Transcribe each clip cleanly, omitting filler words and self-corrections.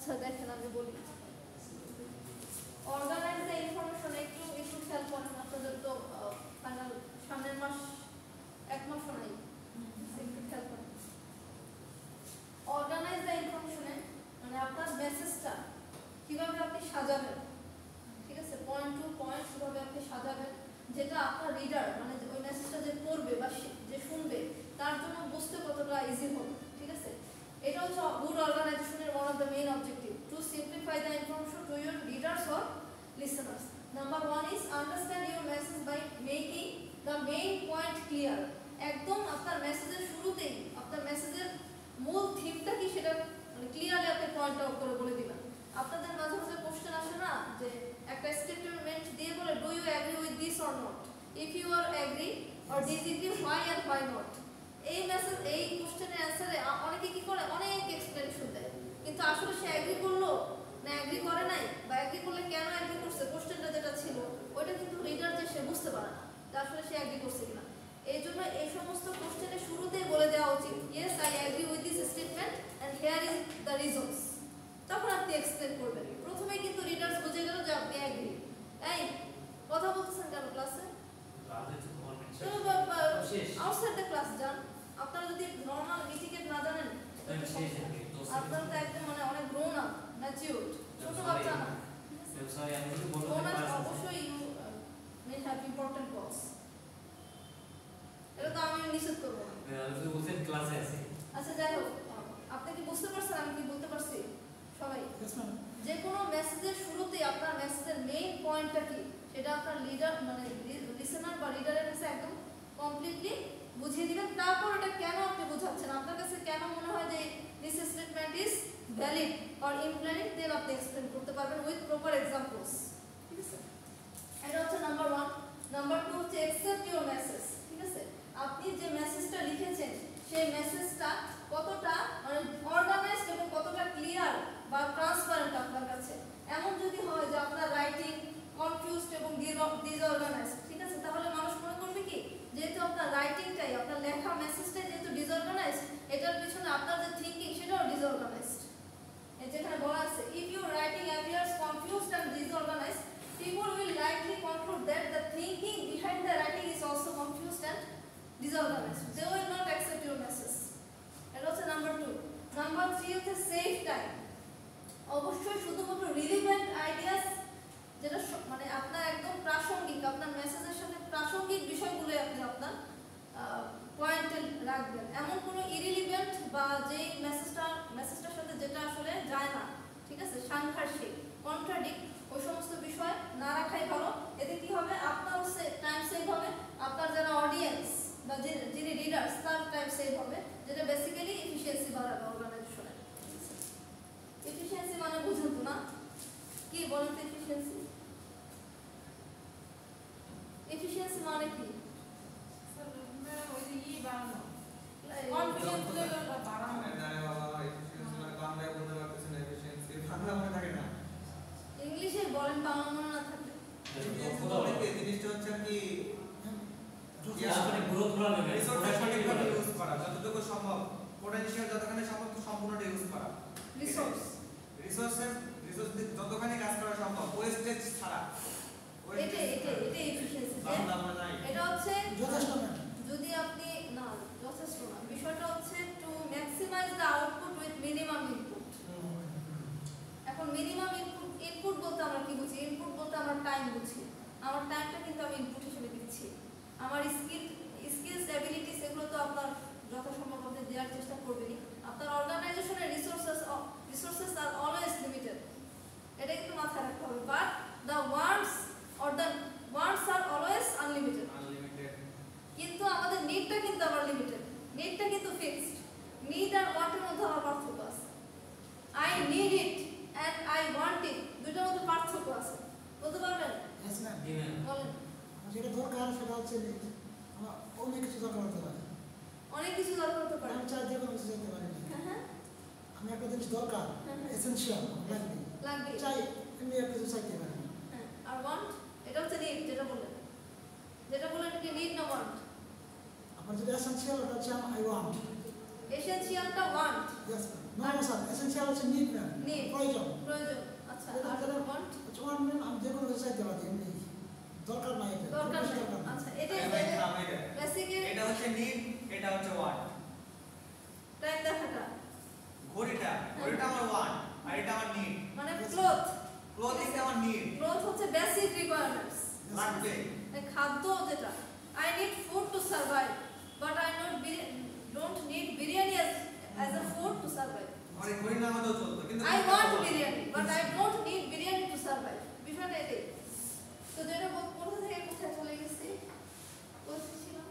আচ্ছা দেখেন আমি বলি, অর্গানাইজ দ্য ইনফরমেশন একটু একটু খেয়াল করেন, আপনাদের তো ফাইনাল সামনের মাস এক মাস নাই, একটু খেয়াল করেন। অর্গানাইজ দ্য ইনফরমেশনে মানে আপনার মেসেজটা কিভাবে আপনি সাজাবেন, ঠিক আছে, পয়েন্ট টু পয়েন্ট কিভাবে আপনি সাজাবেন, যেটা আপনার রিডার মানে ওই মেসেজটা যে পড়বে বা যে শুনবে তার জন্য বুঝতে কতটা ইজি হবে, ঠিক আছে। এটা হচ্ছে গুড অর্গানাইজেশনের one of the main objective, two simplify the information to your readers or listeners. Number 1 is understand your message by making the main point clear. একদম আপনার মেসেজের শুরুতেই আপনার মেসেজের মূল থিমটা কি সেটা মানে ক্লিয়ারলি আপনি পয়েন্ট আউট করে বলে দিবেন। আপনাদের মাঝে মাঝে কোশ্চেন আসে না যে একটা স্টেটমেন্ট দিয়ে বলে do you agree with this or not, if you are agree or disagree why and why not. এই মেসেজ এই কোশ্চেনের অ্যানসারে অনেকে কি করে অনেক এক্সপ্লেনেশন দেয়, কিন্তু আসলে সে এগ্রি করলো না এগ্রি করে নাই, বা এগ্রি করলে কেন এগ্রি করছে, কোশ্চেনটা যেটা ছিল ওইটা কিন্তু রিডার যে সে বুঝতে পারে না যে আসলে সে এগ্রি করছে কিনা। এই জন্য এই সমস্ত কোশ্চেনের শুরুতেই বলে দেওয়া উচিত yes I agree with this statement and here is the reasons. তখন আপনি এক্সপ্লেন করবেন। প্রথমেই কিন্তু রিডার্স বুঝে গেল যে আপনি এগ্রি। এই কথা বলতেছেন কেন ক্লাসে? আউটসাইড দ্য ক্লাস যান। আপনারা যদি নরমাল ইটিকেট না জানেন আপনারা তো একদম মানে অনেক গ্রোন আপ ম্যাচিউরড, ছোট বাচ্চা না। অবশ্যই ইউ মে হ্যাভ ইম্পর্টেন্ট কলস, এটা তো আমি নিষেধ করবো না। আচ্ছা যাই হোক, আপনি কি বুঝতে পারছেন আমি কি বলতে পারছি? সবাই যে কোনো মেসেজের শুরুতে আপনার মেসেজের মেইন পয়েন্টটা কি সেটা আপনার লিডার মানে লিসেনার বা রিডারের কাছে একদম কমপ্লিটলি বুঝিয়ে দিবেন। তারপর এটা কেন আপনি বোঝাচ্ছেন, আপনার কাছে কেন মনে হয় যে this statement is valid or implement, then আপনি এক্সপ্লেইন করতে পারবেন উইথ প্রপার এক্সাম্পলস, ঠিক আছে। এটা হচ্ছে নাম্বার 1। নাম্বার 2 হচ্ছে অ্যাকসেপ্ট ইওর মেসেজ, ঠিক আছে। আপনি যে মেসেজটা লিখেছেন সেই মেসেজটা কতটা মানে অর্গানাইজড এবং কতটা ক্লিয়ার বা ট্রান্সপারেন্ট আপনার কাছে। এমন যদি হয় যে আপনার রাইটিং কনফিউজড এবং ডিসঅর্গানাইজড, ঠিক আছে, তাহলে মানুষ মনে করবে কি যেহেতু আপনার রাইটিংটাই আপনার লেখা মেসেজটাই যেহেতু ডিসঅর্গানাইজড, এটার পিছনে আপনার যে থিংকিং সেটাও ডিসঅর্গানাইজড। যেখানে বলা আছে if your writing appears confused and disorganized, people will likely conclude that the thinking behind the writing is also confused and disorganized. They will not accept your message. এটা হচ্ছে নাম্বার 2। নাম্বার 3 হচ্ছে save time. অবশ্যই শুধুমাত্র relevant ideas যেটা মানে আপনার একদম প্রাসঙ্গিক আপনার মেসেজের সাথে প্রাসঙ্গিক বিষয়গুলো আপনি আপনার পয়েন্টে রাখবেন। এমন কোনো ইরিলিভেন্ট বা যে মেসেজটার সাথে যেটা আসলে যায় না, ঠিক আছে, সাংঘর্ষিক কন্ট্রাডিক্ট ওই সমস্ত বিষয় না রাখাই ভালো। এতে কি হবে আপনার টাইম সেভ হবে, আপনার যারা অডিয়েন্স বা যিনি রিডার্স তার টাইম সেভ হবে, যেটা বেসিক্যালি এফিশিয়েন্সি বাড়াবে অর্গানাইজেশনের। এফিশিয়েন্সি মানে বুঝুন তো না কি বলেন তো এফিশিয়েন্সি? এফিশিয়েন্সি মানে কি? ইংলিশে বলেন, বাংলা মনে না থাকলে জিনিসটা হচ্ছে কি ইউজ করা যতটুকু সম্ভব, পোটেনশিয়াল যতখানি সম্ভব সম্পূর্ণটা ইউজ করা, রিসোর্স যতখানি কাজ করা সম্ভব ওয়েস্টেজ ছাড়া। এটা এফিশিয়েন্সি। এটা হচ্ছে যথেষ্ট না, যদি আপনি না যথেষ্ট না, বিষয়টা হচ্ছে to maximise the output with minimum input. এখন মিনিমাম ইনপুট বলতে আমরা কি বুঝি? ইনপুট বলতে আমরা টাইম বুঝি। আমার টাইমটা কিন্তু আমি ইনপুট হিসেবে দিচ্ছি। আমার স্কিলস অ্যাবিলিটিস এগুলো তো আপনার যথাসম্ভব আপনি দেওয়ার চেষ্টা করবেনই। আপনার অর্গানাইজেশনের রিসোর্সেস আর অলওয়েজ লিমিটেড, এটা কিন্তু মাথায় রাখতে হবে। But the wants are always unlimited. কিন্তু আমাদের নিডটা কিন্তু আবার লিমিটেড, নিডটা কিন্তু ফিক্সড। নিড আর ওয়ান্টের মধ্যে আবার পার্থক্য আছে। I need it and I want it, দুটোর মধ্যে পার্থক্য আছে, বলতে পারবেন? বলেন। যেটা দরকার সেটা হচ্ছে আমার অনেক কিছু দরকার হতে পারে, অনেক কিছু দরকার হতে পারে। আমি চাই যে কোনো কিছু চাইতে পারি না। আমি একটা জিনিস দরকার এসেনশিয়াল লাগবে, চাই আমি একটা কিছু চাইতে পারি না। আর ওয়ান্ট এটা হচ্ছে নিড, যেটা বললেন এটা নিড না ওয়ান্ট? আমার যেটা এসেনশিয়াল ওটা হচ্ছে আই ওয়ান্ট। এসেনশিয়ালটা ওয়ান্ট, ইয়েস ম্যাম। না স্যার এসেনশিয়াল হচ্ছে নিড ম্যাম Need. প্রয়োজন প্রয়োজন আচ্ছা এটা আর যেটা want ওয়ান ম্যাম আমি যে কোনো কিছু চাইতে পারি এমনি দরকার নাই এটা দরকার বেশি নেই দরকার নাই। আচ্ছা এটা বেসিক এটা হচ্ছে নিড, এটা হচ্ছে ওয়ান্ট। টাইম দেখাটা ঘড়িটা আমার ওয়ান্ট আর এটা আমার নিড। মানে ক্লথ ক্লোথিং আমার নিড, ক্লথ হচ্ছে বেসিক রিকোয়ারমেন্টস লাগবে। খাদ্য যেটা I need food to survive but I don't need biryani as a food to survive ঘড়ি না হলেও চলতো কিন্তু I want biryani but I don't need biryani to survive বিষয়টা এটাই তো যেটা কোথা থেকে কোথায় চলে গেছি বলছিলাম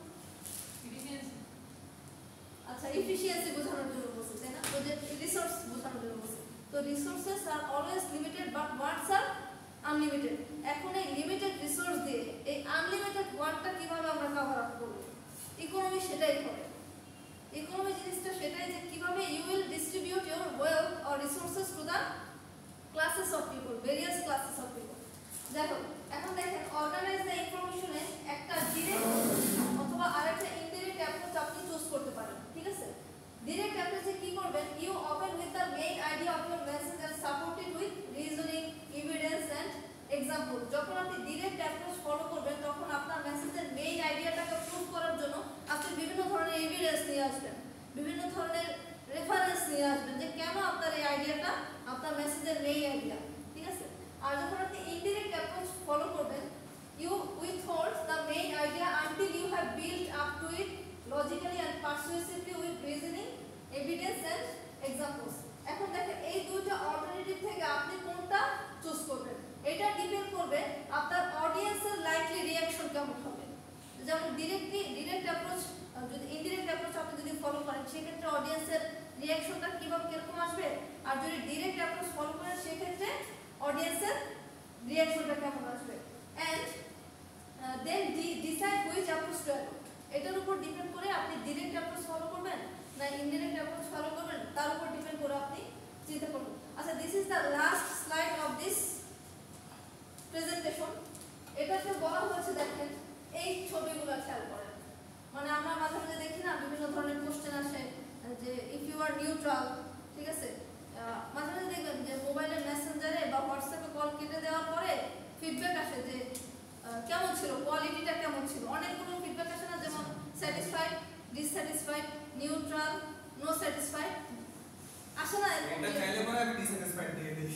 আচ্ছা এফিশিয়েন্সি বোঝানোর জন্য বলছি তাই না তো যে রিসোর্স বোঝানোর জন্য বলছি তো resources are always limited but wants are unlimited এখন এই লিমিটেড রিসোর্স দিয়ে এই আনলিমিটেড ওয়ান্টটা কিভাবে আমরা কভার আপ করব ইকোনমি সেটাই করে ইকোনমি জিনিসটা সেটাই যে কিভাবে you will distribute your wealth or resources to the classes of people various classes of people দেখো এখন দেখেন অর্গানাইজ দ্য ইনফরমেশনে একটা ডিরেক্ট অথবা আরেকটা ইনডিরেক্ট অ্যাপ্রোচ আপনি চুজ করতে পারেন ঠিক আছে ডিরেক্ট অ্যাপ্রোচে কি করবেন you open with the main idea of your message and support it with reasoning evidence and example যখন আপনি ডিরেক্ট অ্যাপ্রোচ ফলো করবেন তখন আপনার মেসেজের মেইন আইডিয়াটাকে প্রুভ করার জন্য আপনি বিভিন্ন ধরনের এভিডেন্স নিয়ে আসবেন বিভিন্ন ধরনের রেফারেন্স নিয়ে আসবেন যে কেন আপনার এই আইডিয়াটা আপনার মেসেজের মেইন আইডিয়া ঠিক আছে আর যখন আপনি ইনডিরেক্ট অ্যাপ্রোচ ফলো করবেন you withhold the main idea until you have built up to it logically and persuasively with reasoning evidence and examples এখন দেখেন এই দুইটা অল্টারনেটিভ থেকে আপনি কোনটা চুজ করবেন এটা ডিপেন্ড করবে আপনার অডিয়েন্সের লাইকলি রিঅ্যাকশন কেমন হবে যেমন ডিরেক্ট অ্যাপ্রোচ যদি ইনডিরেক্ট অ্যাপ্রোচ আপনি যদি ফলো করেন সেক্ষেত্রে অডিয়েন্সের রিঅ্যাকশনটা কিভাবে কিরকম আসবে আর যদি ডিরেক্ট অ্যাপ্রোচ ফলো করেন সেক্ষেত্রে অডিয়েন্সের রিঅ্যাকশনটা কেমন আসবে and then decide which approach to adopt এটার উপর ডিপেন্ড করে আপনি ডিরেক্ট অ্যাপ্রোচ ফলো করবেন না ইনডিরেক্ট অ্যাপ্রোচ ফলো করবেন তার উপর ডিপেন্ড করে আপনি চিন্তা করবেন আচ্ছা this is the last slide of this presentation এটাতে বলা হয়েছে দেখেন এই ছবিগুলো খেয়াল করেন মানে আমরা মাঝে মাঝে দেখি না বিভিন্ন ধরনের কোশ্চেন আসে যে ইফ ইউ আর নিউট্রাল ঠিক আছে মাঝে মাঝে দেখবেন যে মোবাইলের মেসেঞ্জারে বা হোয়াটসঅ্যাপে কল কেটে দেওয়ার পরে ফিডব্যাক আসে যে কেমন ছিল কোয়ালিটিটা কেমন ছিল অনেকগুলো ফিডব্যাক আসে না যেমন satisfied dissatisfied neutral no satisfied আসে না এটা চাইলে পরে আমি ডিসস্যাটিসফাইড দিয়ে দিই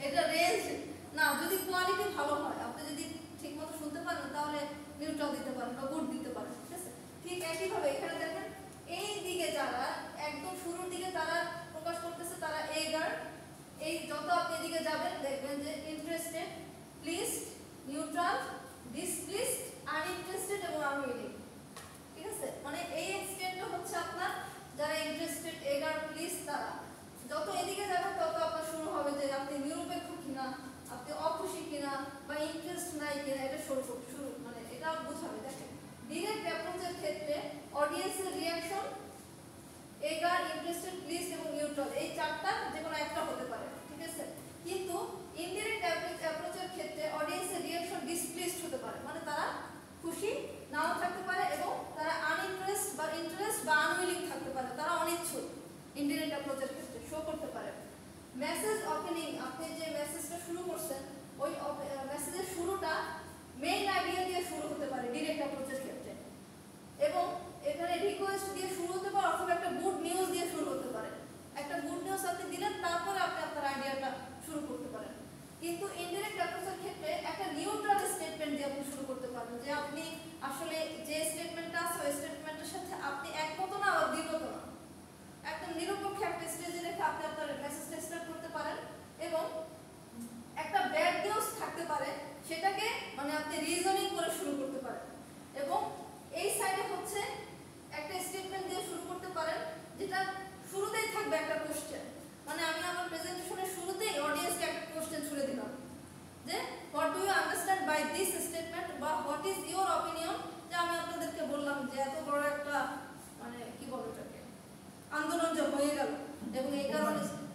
এটা রেঞ্জ না যদি কোয়ালিটি ভালো হয় আপনি যদি ঠিকমতো শুনতে পারেন তাহলে নিউট্রাল দিতে পারেন বা গুড দিতে পারেন ঠিক আছে ঠিক একইভাবে এখানে দেখেন এই দিকে যারা একদম শুরুর দিকে তারা প্রকাশ করতেছে তারা এগার এই যত আপনি এদিকে যাবেন দেখবেন যে ইন্টারেস্টেড প্লিজড নিউট্রাল ডিসপ্লিসড আনইন্টারেস্টেড এবং আনউইলিং ঠিক আছে মানে এই এক্সটেন্টটা হচ্ছে আপনার যারা ইন্টারেস্টেড এগার প্লিজ তারা যত এদিকে যাবেন তত আপনার শুরু হবে যে আপনি নিরপেক্ষ কিনা আপনি অখুশি কিনা বা ইন্টারেস্ট নাই কিনা এটা শুরু মানে এটা বোঝাবে দেখেন ডিরেক্ট অ্যাপ্রোচের ক্ষেত্রে অডিয়েন্সের রিঅ্যাকশন এগার ইন্টারেস্টেড প্লিজ এবং নিউট্রাল এই চারটা যে কোনো একটা হতে পারে ঠিক আছে কিন্তু ইনডিরেক্ট অ্যাপ্রোচের ক্ষেত্রে অডিয়েন্সের রিঅ্যাকশন ডিসপ্লিসড হতে পারে মানে তারা খুশি নাও থাকতে পারে এবং তারা আনইন্টারেস্ট বা ইন্টারেস্ট বা আনউইলিং থাকতে পারে তারা অনিচ্ছুক ইনডিরেক্ট অ্যাপ্রোচের ক্ষেত্রে শো করতে পারে মেসেজ ওপেনিং আপনি যে মেসেজটা শুরু করছেন ওই মেসেজের শুরুটা মেইন আইডিয়া দিয়ে শুরু হতে পারে ডিরেক্ট অ্যাপ্রোচের ক্ষেত্রে এবং এখানে রিকোয়েস্ট দিয়ে শুরু হতে পারে অথবা একটা গুড নিউজ দিয়ে শুরু হতে পারে একটা গুড নিউজ আপনি দিলেন তারপরে আপনি আপনার আইডিয়াটা শুরু করতে পারেন কিন্তু ইনডিরেক্ট অ্যাপ্রোচের ক্ষেত্রে একটা নিউট্রাল স্টেটমেন্ট দিয়ে আপনি শুরু করতে পারবেন যে আপনি আসলে যে স্টেটমেন্টটা আছে ওই স্টেটমেন্টের সাথে আপনি একমত না বা দ্বিমত না একদম নিরপেক্ষ একটা স্টেজে রেখে আপনি আপনার মেসেজটা স্টার্ট করতে পারেন এবং একটা ব্যাড নিউজ থাকতে পারে সেটাকে মানে আপনি রিজনিং করে শুরু করতে পারেন এবং এই সাইডে হচ্ছে একটা স্টেটমেন্ট দিয়ে শুরু করতে পারেন যেটা শুরুতেই থাকবে একটা কোশ্চেন মানে আমি আমার প্রেজেন্টেশনের শুরুতেই অডিয়েন্সকে একটা কোশ্চেন ছুড়ে দিলাম যে what do you understand by this statement বা হোয়াট ইজ ইওর অপিনিয়ন যে আমি আপনাদেরকে বললাম যে এত বড় একটা মানে কি বলে এটাকে আন্দোলন যে হয়ে গেল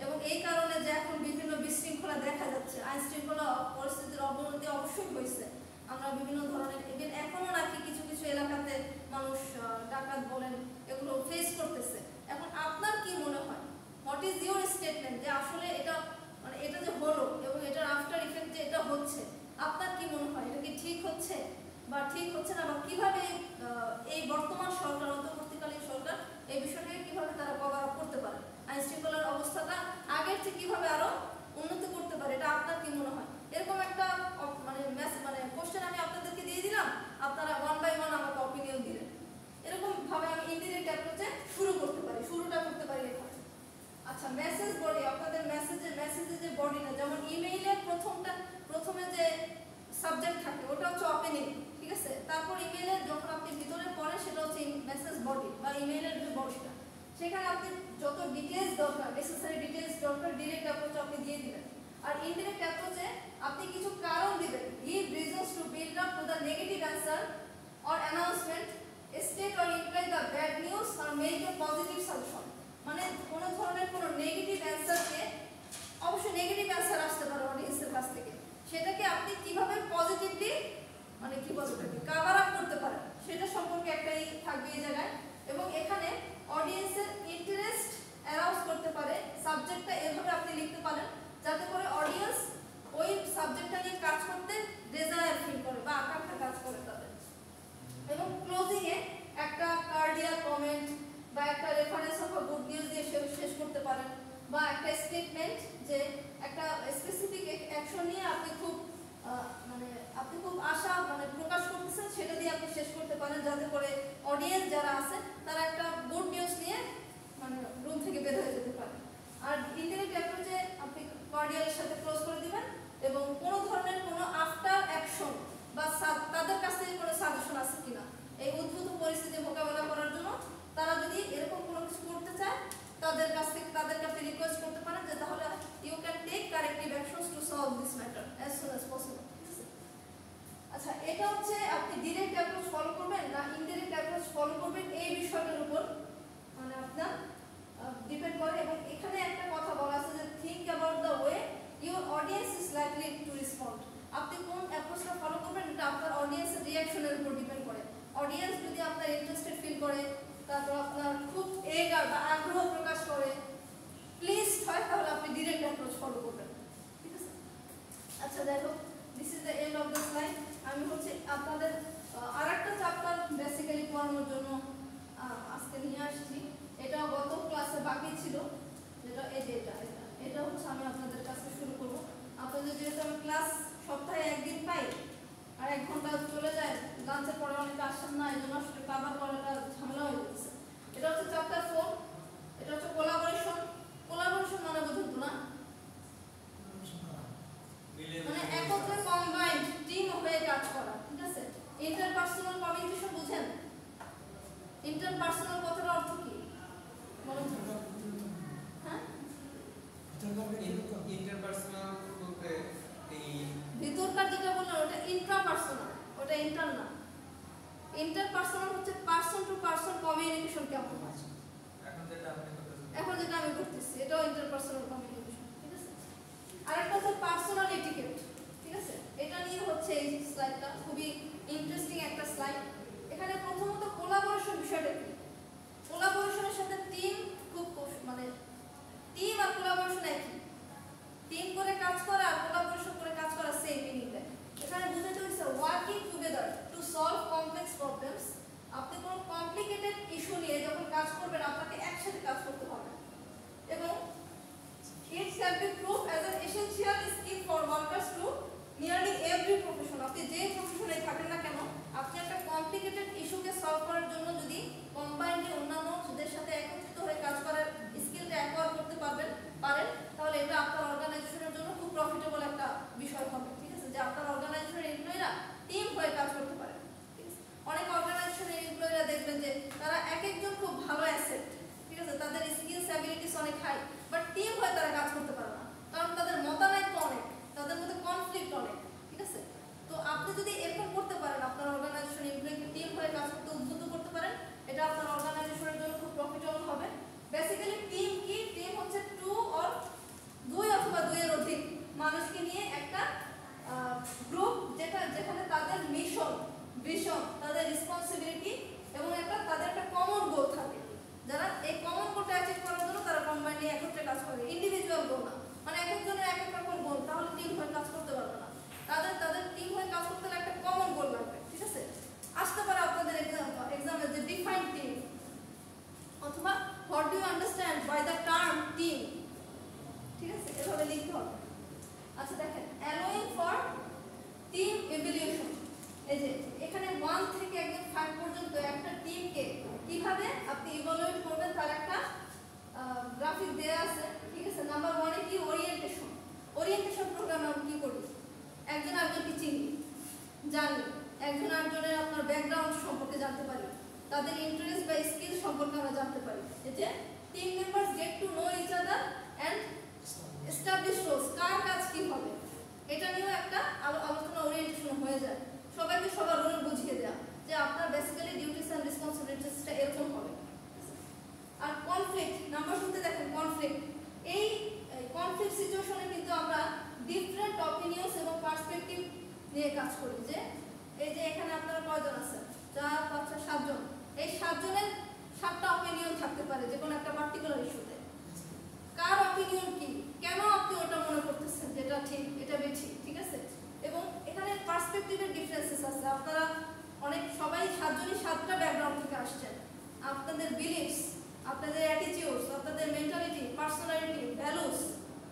এবং এই কারণে যে এখন বিভিন্ন বিশৃঙ্খলা দেখা যাচ্ছে আইন শৃঙ্খলা পরিস্থিতির অবনতি অবশ্যই হয়েছে আমরা বিভিন্ন ধরনের ইভেন এখনো নাকি কিছু কিছু এলাকাতে মানুষ ডাকাত বলেন এগুলো ফেস করতেছে এখন আপনার কি মনে হয় হোয়াট ইজ ইউর স্টেটমেন্ট, যে আসলে এটা মানে এটা যে হলো এবং এটার আফটার ইফেক্ট যে এটা হচ্ছে, আপনার কি মনে হয় এটা কি ঠিক হচ্ছে বা ঠিক হচ্ছে না, বা কিভাবে এই বর্তমান সরকার, অন্তর্বর্তীকালীন সরকার এই বিষয়টাকে কিভাবে তারা কভার আপ করতে পারে, আইন শৃঙ্খলার অবস্থাটা আগের চেয়ে কিভাবে আরো উন্নতি করতে পারে, এটা আপনার কি মনে হয়? এরকম একটা মানে কোশ্চেন আমি আপনাদেরকে দিয়ে দিলাম, আপনারা ওয়ান বাই ওয়ান আমাকে অপিনিয়ন দিলেন। এরকম ভাবে আমি ইনডিরেক্ট অ্যাপ্রোচে শুরু করতে পারি, শুরুটা করতে পারি এখানে। আচ্ছা, মেসেজ বডি, আপনাদের মেসেজের যে বডিটা, যেমন ইমেইলের প্রথমে যে সাবজেক্ট থাকে ওটা হচ্ছে ওপেনিং, ঠিক আছে? তারপর ইমেইলের যখন আপনি ভিতরে পড়েন সেটা হচ্ছে মেসেজ বডি বা ইমেইলের যে বডিটা, সেখানে আপনি যত ডিটেইলস দরকার, নেসেসারি ডিটেইলস দরকার ডিরেক্ট অ্যাপ্রোচ আপনি দিয়ে দিবেন। আর ইনডিরেক্ট অ্যাপ্রোচে আপনি কিছু কারণ দিবেন, give reasons to build up to the negative answer or announcement, state or imply the bad news or make a positive suggestion. মানে কোনো ধরনের কোনো নেগেটিভ অ্যানসারকে, অবশ্যই নেগেটিভ অ্যানসার আসতে পারে অডিয়েন্সের কাছ থেকে, সেটাকে আপনি কিভাবে পজিটিভলি মানে কি বলতে কভার আপ করতে পারেন সেটা সম্পর্কে একটাই থাকবে এই জায়গায়। এবং এখানে অডিয়েন্সের ইন্টারেস্ট অ্যারাউজ করতে পারে সাবজেক্টটা, এভাবে আপনি লিখতে পারেন যাতে করে অডিয়েন্স ওই সাবজেক্টটা নিয়ে কাজ করতে ডিজায়ার ফিল করে বা আকাঙ্ক্ষা কাজ করে তাদের। এবং ক্লোজিং এ একটা কার্ডিয়াল কমেন্ট বা একটা রেফারেন্স অফ গুড নিউজ দিয়ে শেষ করতে পারেন, বা একটা স্টেটমেন্ট যে একটা স্পেসিফিক অ্যাকশন নিয়ে আপনি খুব আশা মানে প্রকাশ করতেছেন, সেটা দিয়ে আপনি শেষ করতে পারেন যাতে করে অডিয়েন্স যারা আছে তারা একটা গুড নিউজ নিয়ে মানে রুম থেকে বের হয়ে যেতে পারে। আর ইনডিরেক্ট অ্যাপ্রোচে আপনি কার্ডিয়ালের সাথে ক্লোজ করে দিবেন এবং কোনো ধরনের কোনো আফটার অ্যাকশন বা তাদের কাছ থেকে কোনো সাজেশন আছে কিনা এই উদ্ভূত পরিস্থিতি মোকাবেলা করার জন্য, তারা যদি এরকম কোনো কিছু করতে চায় তাদেরকে আপনি রিকোয়েস্ট করতে পারেন যে তাহলে you can take corrective actions to solve this matter as soon as possible. আচ্ছা, এটা হচ্ছে আপনি ডিরেক্ট অ্যাপ্রোচ ফলো করবেন না ইনডিরেক্ট অ্যাপ্রোচ ফলো করবেন এই বিষয়টার উপর মানে আপনার ডিপেন্ড করে। এবং এখানে একটা কথা বলা আছে যে think about the way your audience is likely to respond. আপনি কোন অ্যাপ্রোচটা ফলো করবেন এটা আপনার অডিয়েন্সের রিঅ্যাকশনের উপর ডিপেন্ড করে। অডিয়েন্স যদি আপনার ইন্টারেস্টেড ফিল করে, তারপর আপনার খুব এগার বা আগ্রহ প্রকাশ করে, প্লিজড হয়, তাহলে আপনি ডিরেক্ট অ্যাপ্রোচ ফলো করবেন, ঠিক আছে? আচ্ছা, যাই হোক, this is the end of the slide. আমি হচ্ছে আপনাদের আরেকটা চ্যাপ্টার বেসিক্যালি পড়ানোর জন্য আজকে নিয়ে আসছি। এটা গত ক্লাসে বাকি ছিল, যেটা এই যে এটা হচ্ছে আমি আপনাদের কাছে শুরু করব। আপনাদের যেহেতু আমি ক্লাস সপ্তাহে একদিন পাই আর 1 ঘন্টা চলে যায়, লাঞ্চের পরে অনেকে আসেন না, এই জন্য আসলে কভার করাটা ঝামেলা হয়ে যাচ্ছে। এটা হচ্ছে চ্যাপ্টার 4, এটা হচ্ছে কোলাবোরেশন। কোলাবোরেশন মানে বুঝুন তো না, মানে একত্রে কম্বাইন্ড টিম হয়ে কাজ করা, ঠিক আছে? ইন্টারপার্সোনাল কমিউনিকেশন বুঝেন? ইন্টারপার্সোনাল কথার অর্থ কি বলুন? হ্যাঁ, ইন্টারপার্সোনাল বলতে এই ভিতরকার যেটা বললাম ওটা ইন্ট্রাপার্সোনাল, ওটা ইন্টার না। ইন্টারপার্সোনাল হচ্ছে পারসন টু পারসন কমিউনিকেশন কেমন আছে, এখন যেটা আমি করতেছি এটাও ইন্টারপার্সোনাল কমিউনিকেশন, ঠিক আছে? আরেকটা হচ্ছে পার্সোনাল এটিকেট, ঠিক আছে? এটা নিয়ে হচ্ছে এই স্লাইডটা খুবই ইন্টারেস্টিং একটা স্লাইড। এখানে প্রথমত কোলাবোরেশন বিষয়টা কি, কোলাবোরেশনের সাথে টিম খুব মানে টিম আর কোলাবোরেশন একই, টিম করে কাজ করা আর কোলাবোরেশন করে কাজ করা সেম মিনিং দেয়। এখানে বুঝাতে হচ্ছে working together to solve complex problems. আপনি কোনো কমপ্লিকেটেড ইস্যু নিয়ে যখন কাজ করবেন আপনাকে একসাথে কাজ করতে হবে এবং it shall be proved as an essential skill for workers to nearly every profession. আপনি যে প্রফেশনে থাকেন না কেন, আপনি একটা কমপ্লিকেটেড ইস্যুকে সলভ করার জন্য যদি কম্বাইন্ডলি অন্যান্যদের সাথে একত্রিত হয়ে কাজ করার স্কিলটা অ্যাকোয়ার করতে পারেন, তাহলে এটা আপনার অর্গানাইজেশনের জন্য খুব প্রফিটেবল একটা বিষয় হবে, ঠিক আছে? যে আপনার অর্গানাইজেশনের এমপ্লয়িরা টিম হয়ে কাজ করতে পারে, ঠিক আছে? অনেক অর্গানাইজেশনের এমপ্লয়িরা দেখবেন যে তারা একজন খুব ভালো অ্যাসেট, ঠিক আছে? তাদের স্কিলস অ্যাবিলিটিস অনেক হাই, বাট টিম হয়ে তারা কাজ করতে পারে না, কারণ তাদের মতানৈক্য অনেক, তাদের মধ্যে কনফ্লিক্ট অনেক, ঠিক আছে? তো আপনি যদি এরকম করতে পারেন, আপনার অর্গানাইজেশন এমপ্লয়িকে টিম হয়ে কাজ করতে উদ্বুদ্ধ করতে পারেন, এটা আপনার অর্গানাইজেশনের জন্য খুব প্রফিটেবল হবে। বেসিক্যালি টিম কি, টিম হচ্ছে 2 অথবা 2 এর অধিক মানুষকে নিয়ে একটা গ্রুপ, যেখানে তাদের মিশন, ভিশন, তাদের রেসপন্সিবিলিটি এবং তাদের একটা কমন গোল থাকে। যারা এই কমন গোলটা অ্যাচিভ করার জন্য তারা কম্বাইন্ডলি একত্রে কাজ করে, ইন্ডিভিজুয়াল গোল না, মানে এক একজনের এক এক রকম গোল, তাহলে টিম হয়ে কাজ করতে পারবে না। তাদের টিম হয়ে কাজ করতে হলে একটা কমন গোল লাগবে, ঠিক আছে? আসতে পারে আপনাদের এক্সামে যে ডিফাইন্ড টিম, অথবা what do you understand by the term team, ঠিক আছে? এভাবে লিখতে হবে। আচ্ছা দেখেন, অ্যালোয়িং ফর টিম ইভ্যালুয়েশন, এই যে এখানে 1 থেকে একদম 5 পর্যন্ত একটা টিমকে কিভাবে আপনি ইভালুয়েট করবেন তার একটা গ্রাফিক দেয়া আছে, ঠিক আছে? নাম্বার 1 এ কি ওরিয়েন্টেশন, ওরিয়েন্টেশন প্রোগ্রামে আমরা কি করি, একজন আরেকজনকে চিনি, জানি, একজন আরেকজনের আপনার ব্যাকগ্রাউন্ড সম্পর্কে জানতে পারি, তাদের ইন্টারেস্ট বা স্কিল সম্পর্কে আমরা জানতে পারি। এই যে team members get to know each other and establish roles, কার কাজ কি হবে এটা নিয়েও একটা আলোচনা ওরিয়েন্টেশন হয়ে যায়। সবাইকে সবার রোল বুঝিয়ে দেওয়া, যে আপনার বেসিক্যালি ডিউটিস এন্ড রেসপন্সিবিলিটিসটা এরকম হবে। আর কনফ্লিক্ট, নাম্বার 2 তে দেখেন কনফ্লিক্ট, এই কনফ্লিক্ট সিচুয়েশনে কিন্তু আমরা ডিফারেন্ট অপিনিয়নস এবং পার্সপেক্টিভ নিয়ে কাজ করি। যে এই যে এখানে আপনারা কয়জন আছেন, 4 5 6 7 জন, এই 7 জনের 7টা অপিনিয়ন থাকতে পারে যে কোনো একটা পার্টিকুলার ইস্যুতে। কার অপিনিয়ন কি, কেন আপনি ওটা মনে করতেছেন যেটা ঠিক, এটা বেশি, ঠিক আছে? এবং এখানে পার্সপেক্টিভের ডিফারেন্সেস আছে। আপনারা অনেক সবাই 7 জনই 7টা ব্যাকগ্রাউন্ড থেকে আসছেন, আপনাদের বিলিফস, আপনাদের অ্যাটিটিউডস, আপনাদের mentality, personality, values,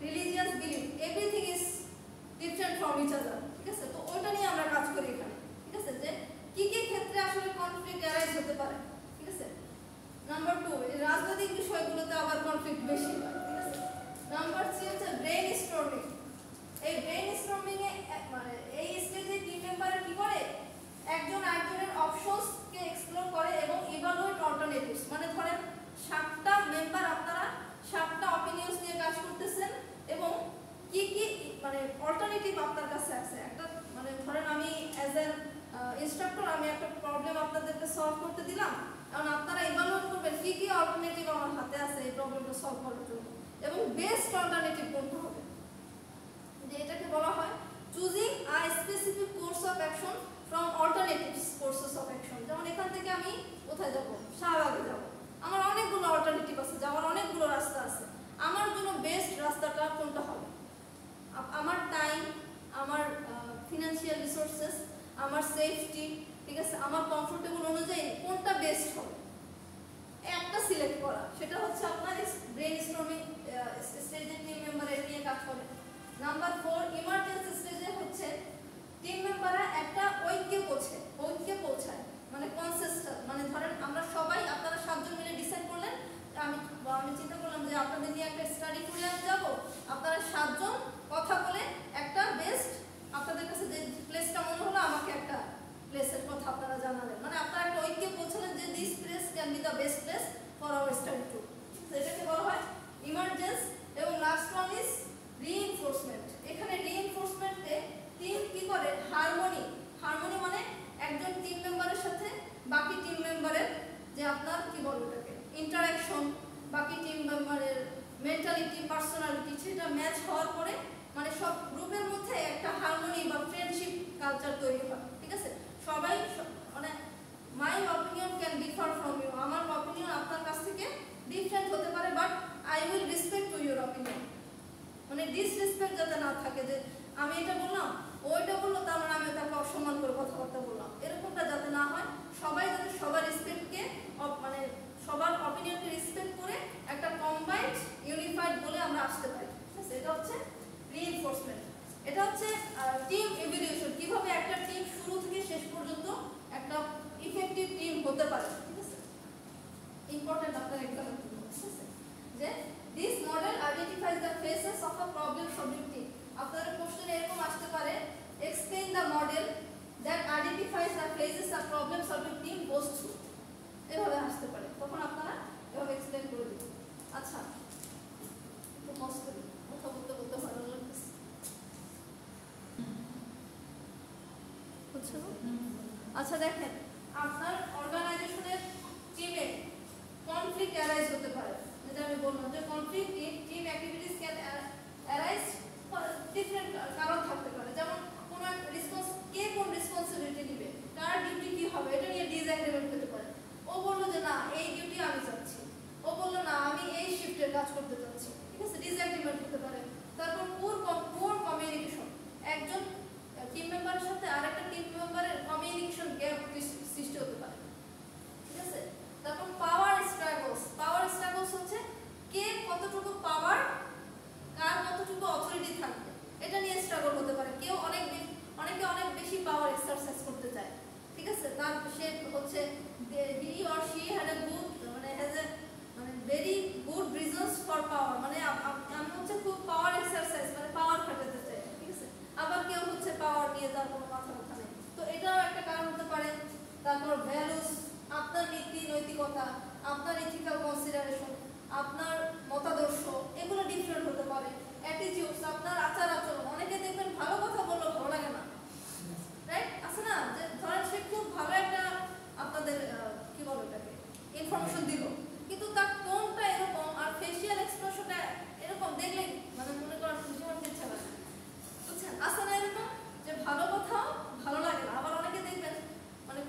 religious belief, everything is different from each other, ঠিক আছে? তো ওটা নিয়ে আমরা কাজ করি এখানে, ঠিক আছে? যে কি কি ক্ষেত্রে আসলে কনফ্লিক্ট অ্যারাইজ হতে পারে, ঠিক আছে? নাম্বার 2, এই রাজনৈতিক বিষয়গুলোতে আবার কনফ্লিক্ট বেশি হয়, ঠিক আছে? নাম্বার 3 হচ্ছে ব্রেন স্টর্মিং। এই ব্রেন স্টর্মিং এ মানে এই স্টেজে টিম মেম্বার কি করে, একজন আরেকজনের অপশনস কে এক্সপ্লোর করে এবং ইভালুয়েট অল্টারনেটিভস, মানে ধরেন 7টা মেম্বার, আপনারা 7টা অপিনিয়নস নিয়ে কাজ করতেছেন এবং কি কি মানে অল্টারনেটিভ আপনার কাছে আছে। একটা মানে ধরেন আমি অ্যাজ এন ইনস্ট্রাক্টর আমি একটা প্রবলেম আপনাদেরকে সলভ করতে দিলাম, কারণ আপনারা ইভালুয়েট করবেন কি কি অল্টারনেটিভ আমার হাতে আছে এই প্রবলেমটা সলভ করার জন্য, এবং বেস্ট অল্টারনেটিভ কোনটা হবে। যে এটাকে বলা হয় choosing a specific course of action from alternatives courses of action. যেমন এখান থেকে আমি কোথায় যাব, শাহবাগে যাব, আমার অনেকগুলো অল্টারনেটিভ আছে, যাওয়ার অনেকগুলো রাস্তা আছে, আমার জন্য বেস্ট রাস্তাটা কোনটা হবে, আমার টাইম, আমার ফিনান্সিয়াল রিসোর্সেস, আমার সেফটি, ঠিক আছে, আমার কমফোর্টেবল অনুযায়ী কোনটা বেস্ট হবে, একটা সিলেক্ট করা, সেটা হচ্ছে আপনার ব্রেন স্টর্মিং স্টেজে টিম মেম্বারের নিয়ে কাজ করে। নাম্বার 4, ইমার্জেন্সি স্টেজে হচ্ছে টিম মেম্বাররা একটা ঐক্যে পৌঁছায়, মানে কনসেন্সাস, মানে ধরেন আমরা সবাই, আপনারা 7 জন মিলে ডিসাইড করলেন, আমি চিন্তা করলাম যে আপনাদের নিয়ে একটা স্টাডি করে আমি যাব, আপনারা 7 জন কথা বলে একটা বেস্ট, আপনাদের কাছে যে প্লেসটা মনে হলো আমাকে একটা প্লেসের কথা আপনারা জানালেন, মানে আপনারা একটা ঐক্যে পৌঁছালেন যে this place can be the best place for our study tour. এটাকে বলা হয় ইমার্জেন্সি। এবং লাস্ট ওয়ান ইজ রিইনফোর্সমেন্ট। এখানে রিইনফোর্সমেন্টে টিম কি করে, হারমোনি মানে একজন টিম মেম্বারের সাথে বাকি টিম মেম্বারের যে আপনার কি বলে ওটাকে ইন্টারঅ্যাকশন, বাকি টিম মেম্বারের মেন্টালিটি, পার্সোনালিটি, সেটা ম্যাচ হওয়ার পরে মানে সব গ্রুপের মধ্যে একটা হারমোনি বা ফ্রেন্ডশিপ কালচার তৈরি হয়, ঠিক আছে? সবাই মানে my opinion can differ from you, আমার অপিনিয়ন আপনার কাছ থেকে ডিফারেন্ট হতে পারে, but I will respect to your opinion, মানে ডিসরেসপেক্ট যাতে না থাকে, যে আমি এটা বললাম ওইটা বললো তার মানে আমি তাকে অসম্মান করে কথাবার্তা বললাম, এরকমটা যাতে না হয়। সবাই যাতে সবার রেসপেক্টকে মানে সবার অপিনিয়নকে রেসপেক্ট করে একটা কম্বাইন্ড ইউনিফাইড বলে আমরা আসতে পারি, ঠিক আছে? এটা হচ্ছে রিইনফোর্সমেন্ট। এটা হচ্ছে টিম ইভ্যালুয়েশন, কিভাবে একটা টিম শুরু থেকে শেষ পর্যন্ত একটা ইফেক্টিভ টিম হতে পারে, ঠিক আছে? ইম্পর্টেন্ট আপনার এক্সাম্পল, ঠিক আছে? যে this model identifies the faces of a problem solving team. আপনাদের কোশ্চেন এরকম আসতে পারে, explain the model that identifies the faces of problem solving team goes through, এভাবে আসতে পারে, তখন আপনারা এভাবে এক্সপ্লেইন করে দিন। আচ্ছা, একটু পজ করি, কথা বলতে বলতে ভালো লাগতেছে, বুঝছো? আচ্ছা দেখেন, আপনার অর্গানাইজেশনের টিমে কনফ্লিক্ট অ্যারাইজ হতে পারে, যেটা আমি বললাম যে conflict in team activities can arise different কারণ থাকতে পারে, যেমন কোন কে কোন রেসপন্সিবিলিটি নেবে, কার ডিউটি কি হবে, এটা নিয়ে ডিসএগ্রিমেন্ট হতে পারে। ও বললো যে না এই ডিউটি আমি চাচ্ছি, ও বললো না আমি এই শিফটের কাজ করতে চাচ্ছি, ঠিক আছে? ডিসএগ্রিমেন্ট হতে পারে। তারপর পুর কমিউনিকেশন, একজন টিম মেম্বারের সাথে আরেকটা টিম মেম্বারের কমিউনিকেশন গ্যাপ সৃষ্টি হতে পারে, ঠিক আছে। তারপর পাওয়ার স্ট্রাগলস হচ্ছে কে কতটুকু পাওয়ার, কার কতটুকু অথরিটি থাকবে, এটা নিয়ে স্ট্রাগল হতে পারে। কেউ অনেকে অনেক বেশি পাওয়ার এক্সারসাইজ করতে চায়, ঠিক আছে। তার সে হচ্ছে he or she had a good has a very good reasons for পাওয়ার, আমি হচ্ছে খুব পাওয়ার এক্সারসাইজ পাওয়ার খাটাতে চাই, ঠিক আছে। আবার কেউ হচ্ছে পাওয়ার নিয়ে তার কোনো মাথা ব্যথা নেই, তো এটাও একটা কারণ হতে পারে। তারপর ভ্যালুস, আপনার নীতি নৈতিকতা, আপনার ইথিক্যাল কনসিডারেশন, আপনার মতাদর্শ, এগুলো ডিফারেন্ট হতে পারে। অ্যাটিটিউডস, আপনার আচার আচরণ, অনেকে দেখবেন ভালো কথা বললে ভালো লাগে না, রাইট, আছে না, যে ধরেন সে খুব ভালো একটা আপনাদের কি বলে এটাকে ইনফরমেশন দিল, কিন্তু তার টোনটা এরকম আর ফেশিয়াল এক্সপ্রেশনটা এরকম, দেখলে মনে করার খুশি হতে ইচ্ছা লাগে, বুঝছেন, আছে না এরকম যে ভালো কথা ভালো লাগে না। আবার অনেকে দেখবেন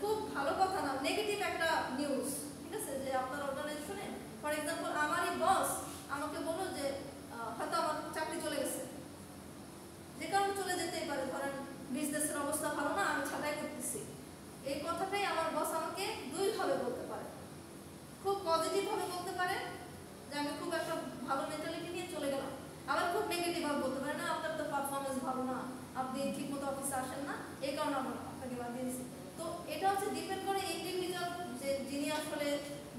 খুব ভালো কথা না, নেগেটিভ একটা নিউজ, ঠিক আছে, যে আপনার অর্গানাইজেশনে ফর এক্সাম্পল আমারই বস আমাকে বলল যে হয়তো আমার চাকরি চলে গেছে, যে কারণে চলে যেতেই পারে, ধরেন বিজনেসের অবস্থা ভালো না, আমি ছাঁটাই করতেছি, এই কথাটাই আমার বস আমাকে দুইভাবে বলতে পারে। খুব পজিটিভ ভাবে বলতে পারে যে আমি খুব একটা ভালো মেন্টালিটি নিয়ে চলে গেলাম, আবার খুব নেগেটিভ ভাবে বলতে পারে না, আপনার তো পারফরমেন্স ভালো না, আপনি ঠিকমতো অফিসে আসেন না, এই কারণে আমরা আপনাকে বাদ দিয়ে দিচ্ছি। তো এটা হচ্ছে ডিপেন্ড করে ইন্ডিভিজুয়াল, যে যিনি আসলে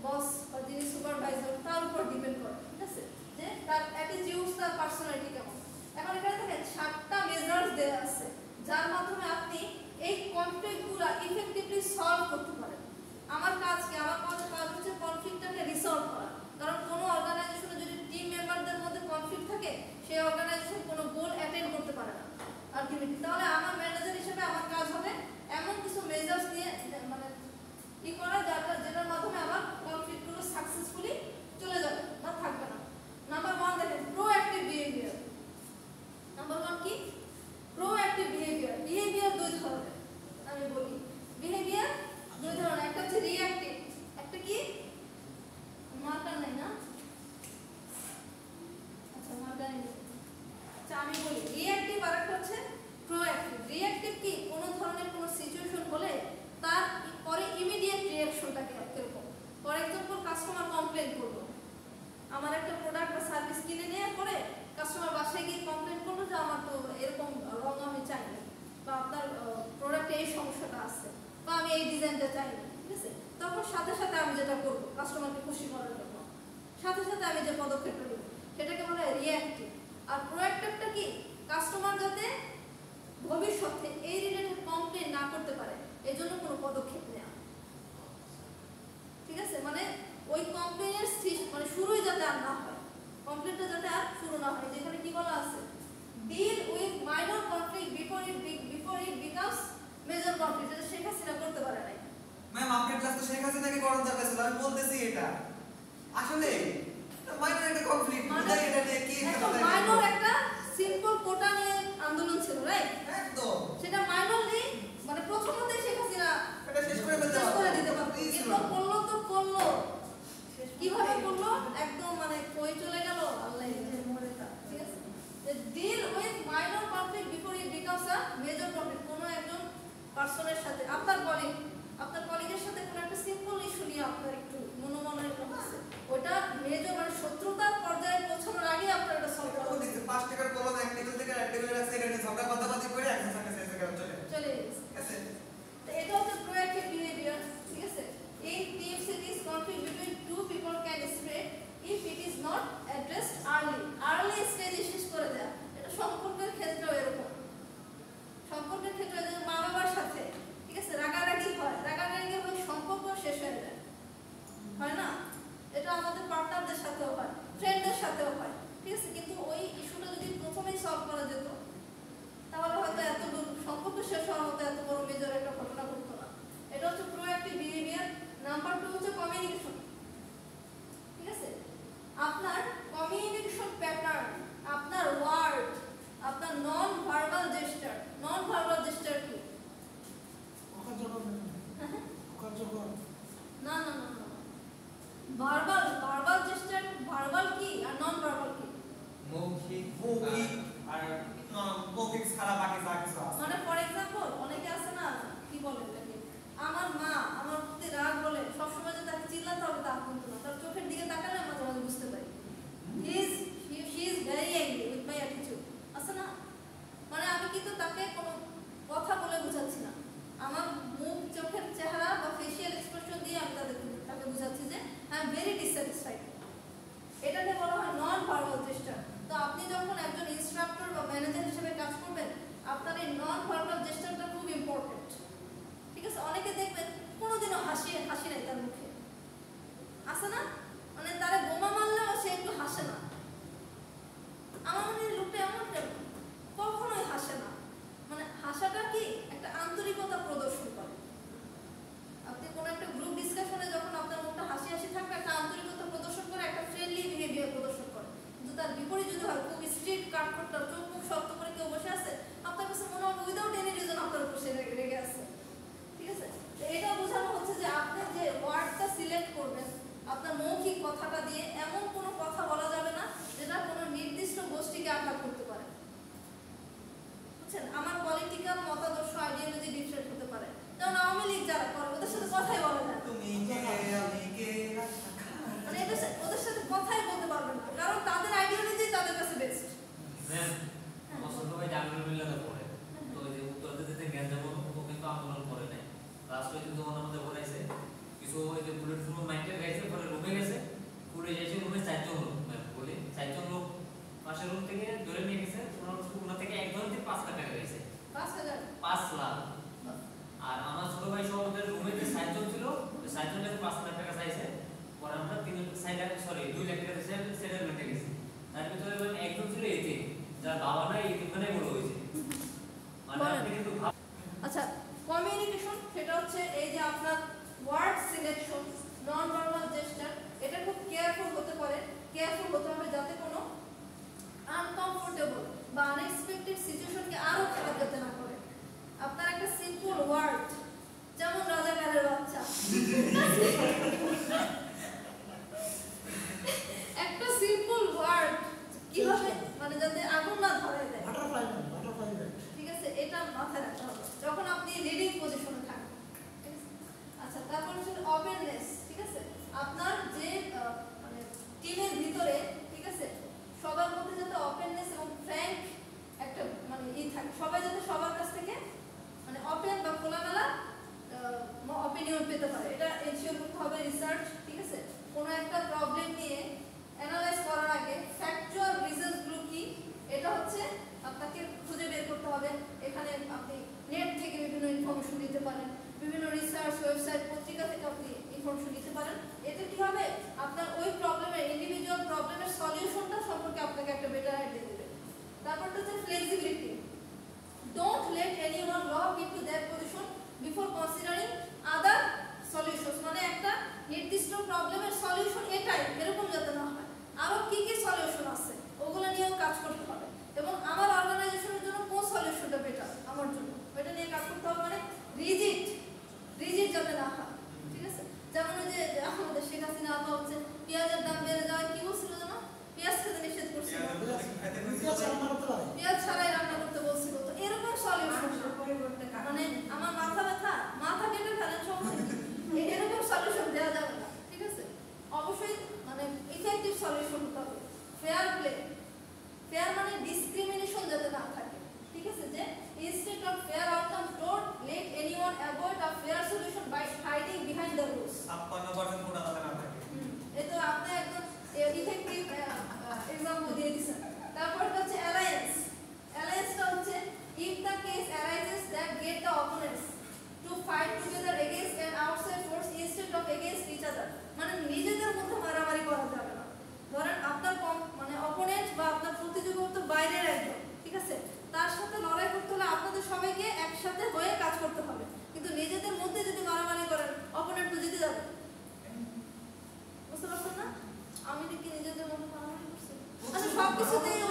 বস বা যিনি সুপারভাইজার তার উপর ডিপেন্ড করে, ঠিক আছে, যে তার অ্যাটিটিউড, তার পার্সোনালিটি কেমন। এখন এখানে দেখেন 7টা মেজার্স দেওয়া আছে যার মাধ্যমে আপনি এই কনফ্লিক্টগুলো ইফেক্টিভলি সলভ করতে পারেন। আমার কাজ কি? আমার কাজ হচ্ছে কনফ্লিক্টটাকে রিসলভ করা, কারণ কোনো অর্গানাইজেশনে যদি টিম মেম্বারদের মধ্যে কনফ্লিক্ট থাকে, সেই অর্গানাইজেশন কোনো গোল অ্যাটেন্ড করতে পারে না আলটিমেটলি। তাহলে আমার ম্যানেজার হিসেবে আমার কাজ হবে এমন কিছু মেজার্স নিয়ে কি করা যেটার মাধ্যমে আমার কনফ্লিক্টগুলো সাকসেসফুলি চলে যাবে বা থাকবে না। নাম্বার 1 দেখেন প্রোঅ্যাক্টিভ বিহেভিয়ার। নাম্বার 1 কি? Proactive behaviour. বিহেভিয়ার দুই ধরনের, আমি বলি বিহেভিয়ার দুই ধরনের, একটা হচ্ছে রিঅ্যাক্টিভ, একটা কি মার্কার নাই না, আচ্ছা মার্কার নেই, আচ্ছা আমি বলি রিঅ্যাক্টিভ আর একটা হচ্ছে প্রোঅ্যাক্টিভ। রিঅ্যাক্টিভ কি? কোনো ধরনের কোনো সিচুয়েশন হলে তার পরে ইমিডিয়েট রিঅ্যাকশনটাকে কিরকম। ফর এক্সাম্পল কাস্টমার কমপ্লেইন করলো, আমার একটা প্রোডাক্ট বা সার্ভিস কিনে নেওয়ার পরে কাস্টমার বাসায় গিয়ে কমপ্লেইন করলো যে আমার তো এরকম রং আমি চাই না, বা আপনার প্রোডাক্টে এই সমস্যাটা আছে, বা আমি এই ডিজাইনটা চাই না, ঠিক আছে। তখন সাথে সাথে আমি যেটা করবো কাস্টমারকে খুশি করার জন্য, সাথে সাথে আমি যে পদক্ষেপটা নেব সেটাকে বলা হয় রিঅ্যাক্টিভ। আর প্রোঅ্যাক্টিভটা কি? কাস্টমার যাতে ভবিষ্যতে এই রিলেটেড কমপ্লেইন না করতে পারে এই জন্য কোনো পদক্ষেপ নেওয়া, ঠিক আছে। ওই কমপ্লেইনের শুরুই যাতে আর না হয়, কমপ্লেইনটা যাতে আর শুরু না হয়। যেখানে কি বলা আছে, deal with minor conflict before it becomes major conflict. যেটা শেখ হাসিনা করতে পারে নাই। ম্যাম আপনার ক্লাস তো শেখ হাসিনাকে করার দরকার ছিল, আমি বলতেছি এটা আসলে মাইনর একটা কনফ্লিক্ট, এটা নিয়ে কি একটা মাইনর একটা সিম্পল কোটা নিয়ে আন্দোলন ছিল, রাইট? একদম সেটা মাইনরলি প্রথমতেই শেখ হাসিনা এটা শেষ করে দিতে পারতো, কিন্তু করলো তো করলো, কিভাবে করলো একদম কই চলে গেল আল্লাহ জানে মরেটা, ঠিক আছে। Deal with minor conflict before it becomes a major conflict. কোনো একজন পারসনের সাথে আপনার কলিগের সাথে কোনো একটা সিম্পল ইস্যু নিয়ে আপনার একটু মনোমানের হচ্ছে, ওটা মেজর শত্রুতার পর্যায়ে পৌঁছানোর আগে আপনার এটা সলভ করা উচিত। 5 টাকার কলম এক টেবিল থেকে এক টেবিলে রাখছে, এখানে ঝগড়া কথাবার্তা করে একজন সাথে চলে গেছে। তো এটা হচ্ছে প্রোঅ্যাক্টিভ বিহেভিয়ার, ঠিক আছে। In team cities, conflict between two people can spread if it is not addressed early stage শেষ করে দেয়া। এটা সম্পর্কের ক্ষেত্রেও এরকম, সম্পর্কের ক্ষেত্রে যে মা বাবার সাথে, ঠিক আছে, রাগারাগি হয়, রাগারাগি হয় সম্পর্ক শেষ হয়ে যায়, হয় না? এটা আমাদের পার্টনারদের সাথেও হয়। ছাড়া বাকি যা কিছু আছে মানে ফর एग्जांपल অনেকে আছে না কি বলে এটাকে আমার মা আমার প্রতি রাগ বলে সব সময় যে তাকে চিল্লাতে হবে তা কিন্তু না তার চোখের দিকে তাকালে আমরা মাঝে বুঝতে পারি she is very angry with my attitude আছে না মানে আমি কিন্তু তাকে কোনো কথা বলে বোঝাচ্ছি না আমার মুখ চোখের চেহারা বা ফেশিয়াল এক্সপ্রেশন দিয়ে আমি তাকে বোঝাচ্ছি যে আই এম ভেরি ডিসস্যাটিসফাইড এটাকে বলা হয় নন ভার্বাল জেস্টার তো আপনি যখন একজন ইনস্ট্রাক্টর বা ম্যানেজার হিসেবে কাজ করবেন আপনার এই নন ভার্বাল জেস্টারটা খুব ইম্পর্টেন্ট ঠিক আছে অনেকে দেখবেন কোনোদিনও হাসি নাই তার মুখে আসে না মানে তারে বোমা মারলেও সে একটু হাসে না আমার মনে হয় লোকটা এমন কখনোই হাসে না মানে হাসাটা কি একটা আন্তরিকতা প্রদর্শন করে আপনি কোনো একটা গ্রুপ ডিসকাশনে যখন আপনার মুখটা হাসি থাকবে একটা আন্তরিকতা প্রদর্শন করে একটা ফ্রেন্ডলি বিহেভিয়ার প্রদর্শন করে কিন্তু তার বিপরীত যদি হয় খুব স্ট্রিক্ট কাঠখোট্টা চোখ মুখ শক্ত করে কেউ বসে আছে আপনার কাছে মনে হবে উইদাউট এনি রিজন আপনার উপর সে রেগে আছে ঠিক আছে তো এটা বোঝানো হচ্ছে যে আপনি যে ওয়ার্ডটা সিলেক্ট করবেন আপনার মৌখিক কথাটা দিয়ে এমন কোনো কথা বলা যাবে না যেটা কোনো নির্দিষ্ট গোষ্ঠীকে আঘাত করতে পারে বুঝছেন আমার পলিটিক্যাল মতাদর্শ আইডিওলজি ডিফারেন্ট হতে পারে যেমন আওয়ামী লীগ যারা করে ওদের সাথে কথাই বলা যায় তুমি কে আমি কে মানে ওদের সাথে কথাই বলতে পারবেন না কারণ তাদের আইডিওলজি তাদের কাছে বেস্ট ম্যাম আমার ছোট ভাই জামিল মিল্লাতে পড়ে তো ওই যে উত্তরাতে যেতে জ্ঞান যেমন ও কিন্তু আন্দোলন করে নাই রাষ্ট্র কিন্তু যখন আমাদের বলাইছে কিছু ওই যে বুলেট প্রুফ মাইন্ডে গেছে পরে রুমে গেছে পুরো এসে রুমে 4 জন লোক ম্যাম বলি 4 জন লোক পাশের রুম থেকে ধরে নিয়ে গেছে ওনার থেকে একজন 5 লাখ টাকা গেছে 5000 5 লাখ আর আমার ছোট ভাই সহ ওদের রুমে যে 4 জন ছিল 4 জনের 5 লাখ টাকা চাইছে পরে আমরা 2 লাখ টাকা সেটেলমেন্টে গেছি তার ভিতরে মানে একজন ছিল এতে যার বাবা নাই এখানে বড় হয়েছে মানে আপনি কিন্তু আচ্ছা কমিউনিকেশন সেটা হচ্ছে এই যে আপনার word selection non verbal gesture এটা খুব কেয়ারফুল হতে হবে যাতে কোনো আনকমফোর্টেবল বা আনএক্সপেক্টেড সিচুয়েশনকে আরো খারাপ যাতে না করে আপনার একটা সিম্পল ওয়ার্ড যেমন রাজাকারের বাচ্চা একটা সিম্পল ওয়ার্ড কিভাবে মানে যাতে আগুন না ধরে দেয় বাটারফ্লাই ঠিক আছে এটা মাথায় রাখতে হবে যখন আপনি লিডিং পজিশনে থাকবেন আচ্ছা তারপর হচ্ছে অপেননেস ঠিক আছে আপনার যে মানে টিমের ভিতরে ঠিক আছে সবার মধ্যে যাতে অপেননেস এবং ফ্র্যাঙ্ক একটা মানে থাকে সবাই যাতে সবার কাছ থেকে মানে ওপেন বা খোলামেলা অপিনিয়ন পেতে পারে এটা এনশিওর করতে হবে রিসার্চ ঠিক আছে কোনো একটা প্রবলেম নিয়ে অ্যানালাইজ করার আগে ফ্যাকচুয়াল রিজনসগুলো কি এটা হচ্ছে আপনাকে খুঁজে বের করতে হবে এখানে আপনি নেট থেকে বিভিন্ন ইনফরমেশন দিতে পারেন বিভিন্ন রিসার্চ ওয়েবসাইট পত্রিকা থেকে আপনি ইনফরমেশন দিতে পারেন এতে কি হবে আপনার ওই প্রবলেমের ইন্ডিভিজুয়াল প্রবলেমের সলিউশনটা সম্পর্কে আপনাকে একটা বেটার আইডিয়া দেবে তারপরটা হচ্ছে flexibility don't let anyone lock into that position before considering other solutions মানে একটা নির্দিষ্ট প্রবলেমের সলিউশন এটাই এরকম যাতে না হয় আরো কি কি সলিউশন আছে ওগুলো নিয়েও কাজ করতে হবে এবং আমার অর্গানাইজেশনের জন্য কোন সলিউশনটা বেটার আমার জন্য ওইটা নিয়ে কাজ করতে হবে মানে রিজিড যাতে না হয় ঠিক আছে যেমন ওই যে আমাদের শেখ হাসিনা আপা হচ্ছে পেঁয়াজের দাম বেড়ে যাওয়ায় কি বলছিল জানো পেঁয়াজ খেতে নিষেধ করছিল পেঁয়াজ ছাড়াই রান্না করতে বলছিল তো এরকম সলিউশন মানে আমার মাথা কেটে ফেলেন সমস্যা এরকম সলিউশন দেওয়া যাবে না ঠিক আছে অবশ্যই মানে ইফেক্টিভ সলিউশন হতে হবে ফেয়ার প্লে ফেয়ার মানে ডিসক্রিমিনেশন যাতে না থাকে ঠিক আছে যে instead of fair outcome don't let anyone avoid a fair solution by hiding behind the rules 56% quota যাতে না থাকে এই তো আপনি একদম ইফেক্টিভ এক্সাম্পল দিয়ে দিয়েছেন তারপর হচ্ছে অ্যালায়েন্সটা হচ্ছে if the case arises that get the opponents to fight together against an outside force instead of against each other মানে নিজেদের মধ্যে মারামারি করা যাবে না ধরেন আপনার মানে অপোনেন্ট বা আপনার প্রতিযোগী তো বাইরের একজন ঠিক আছে তার সাথে লড়াই করতে হলে আপনাদের সবাইকে একসাথে হয়ে কাজ করতে হবে কিন্তু নিজেদের মধ্যে যদি মারামারি করেন অপোনেন্ট তো জিতে যাবে বুঝতে পারছেন না আমি কি নিজেদের মধ্যে মারামারি করছি আচ্ছা সবকিছুতেই